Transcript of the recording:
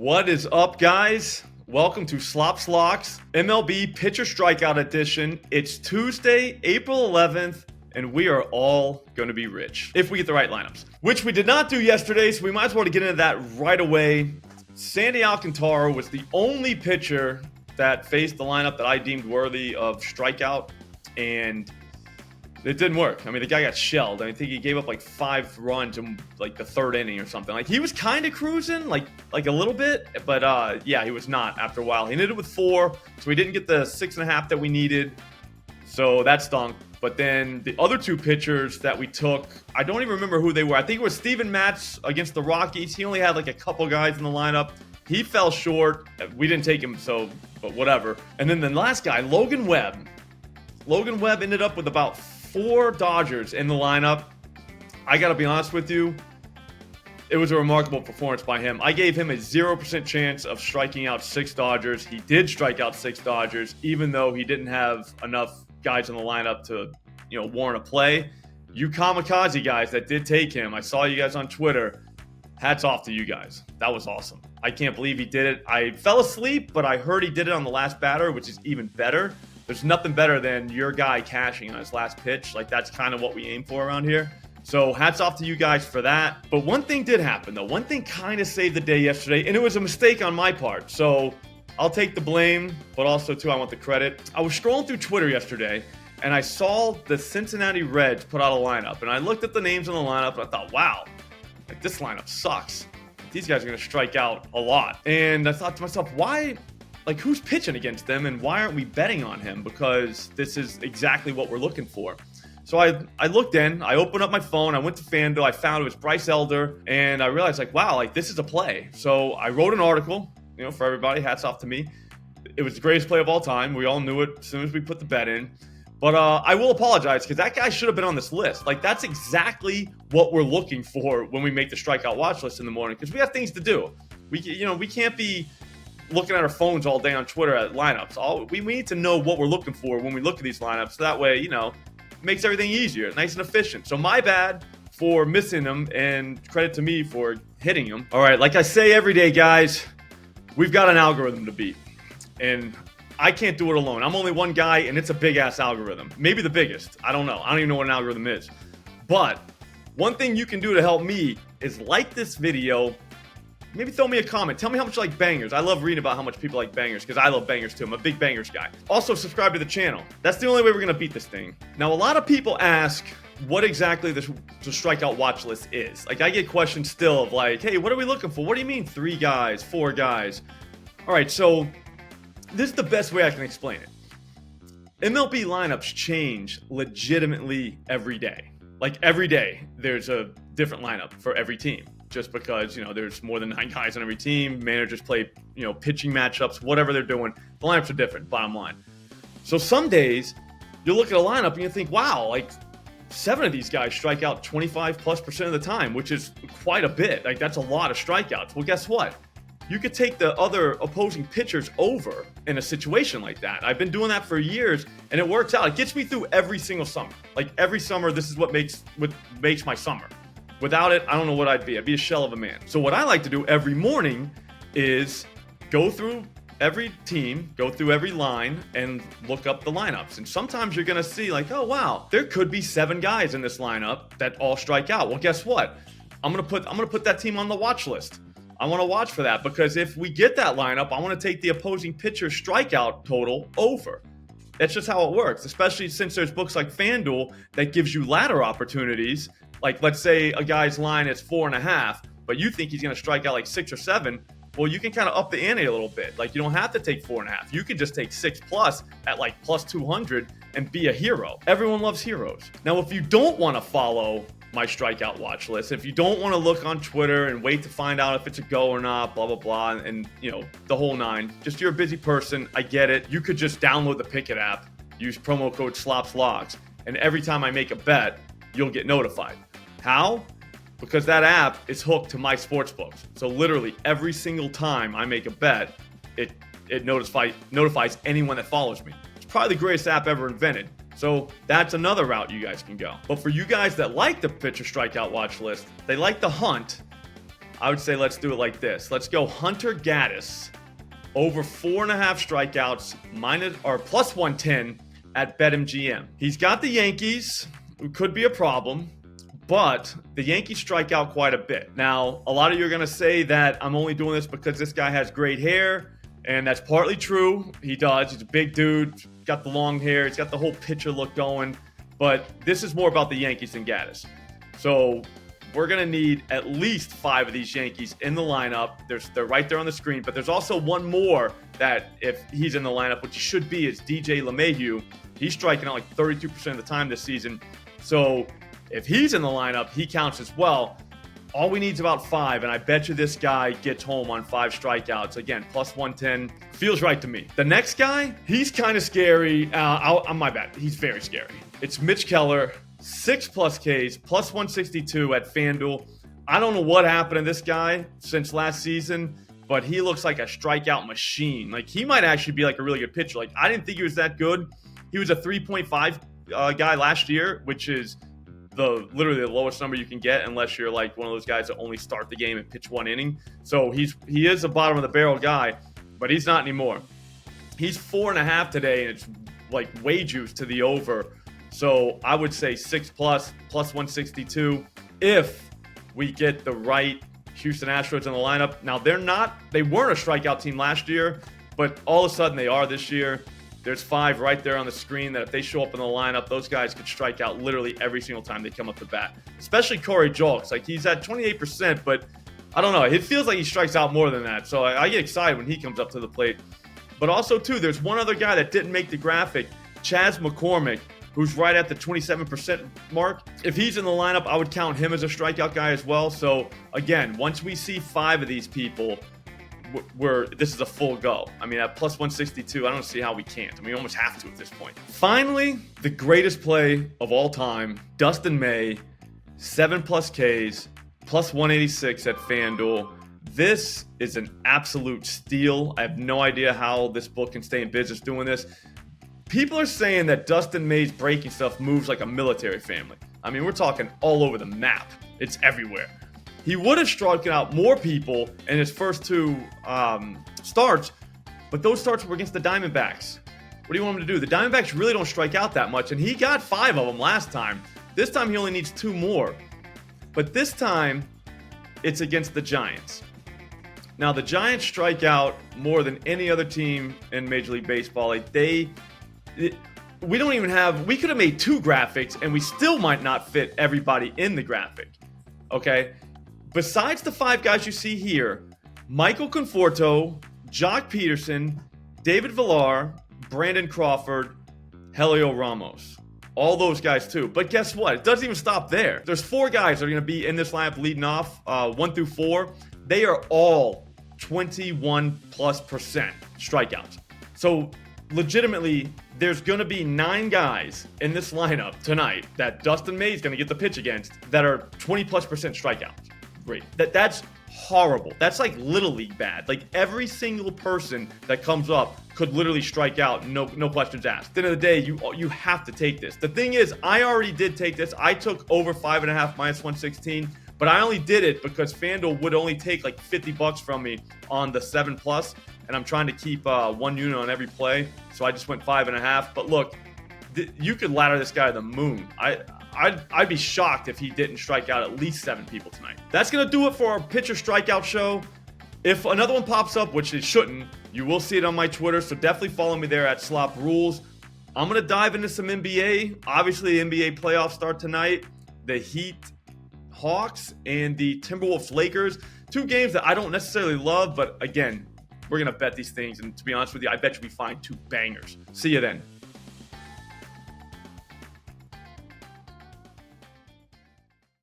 What is up, guys? Welcome to SLOPSLOCKS MLB Pitcher Strikeout Edition. It's Tuesday, April 11th, and we are all going to be rich if we get the right lineups, which we did not do yesterday, so we might as well get into that right away. Sandy Alcantara was the only pitcher that faced the lineup that I deemed worthy of strikeout, and it didn't work. I mean, the guy got shelled. I think he gave up like 5 runs in like the third inning or something. Like, he was kind of cruising, like a little bit, but yeah, he was not after a while. He ended it with 4, so we didn't get the 6.5 that we needed, so that stunk. But then the other 2 pitchers that we took, I don't even remember who they were. I think it was Steven Matz against the Rockies. He only had like a couple guys in the lineup. He fell short. We didn't take him, so, but whatever. And then the last guy, Logan Webb. Logan Webb ended up with about 4 Dodgers in the lineup. I gotta be honest with you, it was a remarkable performance by him. I gave him a 0% chance of striking out 6 Dodgers. He did strike out 6 Dodgers, even though he didn't have enough guys in the lineup to, warrant a play. You kamikaze guys that did take him, I saw you guys on Twitter. Hats off to you guys. That was awesome. I can't believe he did it. I fell asleep, but I heard he did it on the last batter, which is even better. There's nothing better than your guy cashing on his last pitch. Like, that's kind of what we aim for around here. So hats off to you guys for that. But one thing did happen, though. One thing kind of saved the day yesterday, and it was a mistake on my part. So I'll take the blame, but also, too, I want the credit. I was scrolling through Twitter yesterday, and I saw the Cincinnati Reds put out a lineup. And I looked at the names on the lineup, and I thought, wow, like, this lineup sucks. These guys are going to strike out a lot. And I thought to myself, why? Like, who's pitching against them, and why aren't we betting on him? Because this is exactly what we're looking for. So I looked in, I opened up my phone, I went to FanDuel, I found it was Bryce Elder, and I realized, like, wow, like, this is a play. So I wrote an article, for everybody, hats off to me. It was the greatest play of all time. We all knew it as soon as we put the bet in. But I will apologize, because that guy should have been on this list. Like, that's exactly what we're looking for when we make the Strikeout Watch List in the morning, because we have things to do. We can't be looking at our phones all day on Twitter at lineups. We need to know what we're looking for when we look at these lineups. So that way, it makes everything easier, nice and efficient. So my bad for missing them, and credit to me for hitting them. All right, like I say every day, guys, we've got an algorithm to beat. And I can't do it alone. I'm only one guy, and it's a big-ass algorithm. Maybe the biggest. I don't know. I don't even know what an algorithm is. But one thing you can do to help me is like this video. Maybe throw me a comment. Tell me how much you like bangers. I love reading about how much people like bangers, because I love bangers too. I'm a big bangers guy. Also, subscribe to the channel. That's the only way we're going to beat this thing. Now, a lot of people ask what exactly the strikeout watch list is. Like, I get questions still of like, hey, what are we looking for? What do you mean 3 guys, 4 guys? All right, so this is the best way I can explain it. MLB lineups change legitimately every day. Like, every day, there's a different lineup for every team. Just because, there's more than 9 guys on every team. Managers play, pitching matchups, whatever they're doing. The lineups are different, bottom line. So some days, you look at a lineup and you think, wow, like 7 of these guys strike out 25+% of the time, which is quite a bit. Like, that's a lot of strikeouts. Well, guess what? You could take the other opposing pitchers over in a situation like that. I've been doing that for years, and it works out. It gets me through every single summer. Like, every summer, this is what makes my summer. Without it, I don't know what I'd be. I'd be a shell of a man. So what I like to do every morning is go through every team, go through every line, and look up the lineups. And sometimes you're going to see like, oh, wow, there could be 7 guys in this lineup that all strike out. Well, guess what? I'm going to put that team on the watch list. I want to watch for that, because if we get that lineup, I want to take the opposing pitcher's strikeout total over. That's just how it works, especially since there's books like FanDuel that gives you ladder opportunities. Like, let's say a guy's line is 4.5, but you think he's going to strike out like 6 or 7. Well, you can kind of up the ante a little bit. Like, you don't have to take 4.5. You could just take 6+ at like +200 and be a hero. Everyone loves heroes. Now, if you don't want to follow my strikeout watch list, if you don't want to look on Twitter and wait to find out if it's a go or not, blah, blah, blah, and the whole 9, just you're a busy person. I get it. You could just download the Pikkit app, use promo code SLOPSLOCKS, and every time I make a bet, you'll get notified. How? Because that app is hooked to my sportsbooks. So literally every single time I make a bet, it notifies anyone that follows me. It's probably the greatest app ever invented. So that's another route you guys can go. But for you guys that like the pitcher strikeout watch list, they like the hunt, I would say let's do it like this. Let's go Hunter Gaddis over 4.5 strikeouts plus 110 at BetMGM. He's got the Yankees, who could be a problem, but the Yankees strike out quite a bit. Now, a lot of you are going to say that I'm only doing this because this guy has great hair, and that's partly true. He does. He's a big dude, got the long hair, he's got the whole pitcher look going, but this is more about the Yankees than Gaddis. So we're going to need at least 5 of these Yankees in the lineup. They're right there on the screen, but there's also one more that if he's in the lineup, which he should be, is DJ LeMahieu. He's striking out like 32% of the time this season. So if he's in the lineup, he counts as well. All we need is about 5, and I bet you this guy gets home on 5 strikeouts. Again, plus 110. Feels right to me. The next guy, he's kind of scary. My bad. He's very scary. It's Mitch Keller. 6+ Ks, plus 162 at FanDuel. I don't know what happened to this guy since last season, but he looks like a strikeout machine. Like, he might actually be like a really good pitcher. Like, I didn't think he was that good. He was a 3.5 guy last year, which is literally the lowest number you can get unless you're like one of those guys that only start the game and pitch 1 inning. So he is a bottom of the barrel guy, but he's not anymore. He's 4.5 today, and it's like way juice to the over. So I would say 6+, plus 162 if we get the right Houston Astros in the lineup. Now, they weren't a strikeout team last year, but all of a sudden they are this year. There's 5 right there on the screen that if they show up in the lineup, those guys could strike out literally every single time they come up to bat. Especially Corey Julks. Like, he's at 28%, but I don't know. It feels like he strikes out more than that. So I get excited when he comes up to the plate. But also, too, there's one other guy that didn't make the graphic, Chas McCormick, who's right at the 27% mark. If he's in the lineup, I would count him as a strikeout guy as well. So, again, once we see 5 of these people, this is a full go. I mean, at plus 162, I don't see how we can't. I mean, we almost have to at this point. Finally, the greatest play of all time, Dustin May, 7+ Ks, plus 186 at FanDuel. This is an absolute steal. I have no idea how this book can stay in business doing this. People are saying that Dustin May's breaking stuff moves like a military family. I mean, we're talking all over the map. It's everywhere. He would have struck out more people in his first 2 starts, but those starts were against the Diamondbacks. What do you want him to do? The Diamondbacks really don't strike out that much, and he got 5 of them last time. This time he only needs 2 more. But this time, it's against the Giants. Now, the Giants strike out more than any other team in Major League Baseball. Like, we could have made 2 graphics, and we still might not fit everybody in the graphic. Okay? Besides the 5 guys you see here, Michael Conforto, Jock Peterson, David Villar, Brandon Crawford, Helio Ramos. All those guys too. But guess what? It doesn't even stop there. There's 4 guys that are going to be in this lineup leading off, 1 through 4. They are all 21+% strikeouts. So legitimately, there's going to be 9 guys in this lineup tonight that Dustin May is going to get the pitch against that are 20+% strikeouts. Great. That's horrible. That's like Little League bad. Like, every single person that comes up could literally strike out, no questions asked. At the end of the day, you have to take this. The thing is, I already did take this. I took over 5.5 minus 116, but I only did it because FanDuel would only take like $50 from me on the 7+, and I'm trying to keep 1 unit on every play, so I just went 5.5. But look, you could ladder this guy to the moon. I'd be shocked if he didn't strike out at least 7 people tonight. That's going to do it for our pitcher strikeout show. If another one pops up, which it shouldn't, you will see it on my Twitter, so definitely follow me there at Slop Rules. I'm going to dive into some NBA. Obviously, NBA playoffs start tonight. The Heat Hawks and the Timberwolves Lakers. 2 games that I don't necessarily love, but again, we're going to bet these things, and to be honest with you, I bet you we find 2 bangers. See you then.